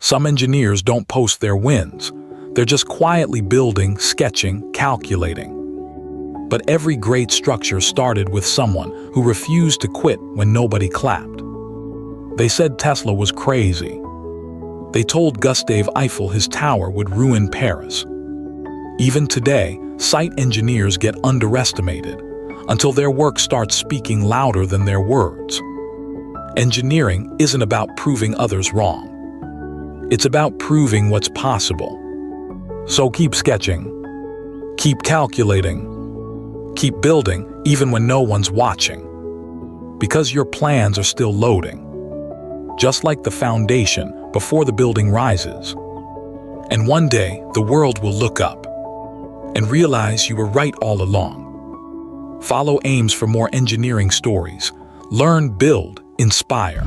Some engineers don't post their wins. They're just quietly building, sketching, calculating. But every great structure started with someone who refused to quit when nobody clapped. They said Tesla was crazy. They told Gustave Eiffel his tower would ruin Paris. Even today, site engineers get underestimated until their work starts speaking louder than their words. Engineering isn't about proving others wrong. It's about proving what's possible. So keep sketching, keep calculating, keep building even when no one's watching. Because your plans are still loading. Just like the foundation before the building rises. And one day, the world will look up and realize you were right all along. Follow Ames for more engineering stories. Learn, build, inspire.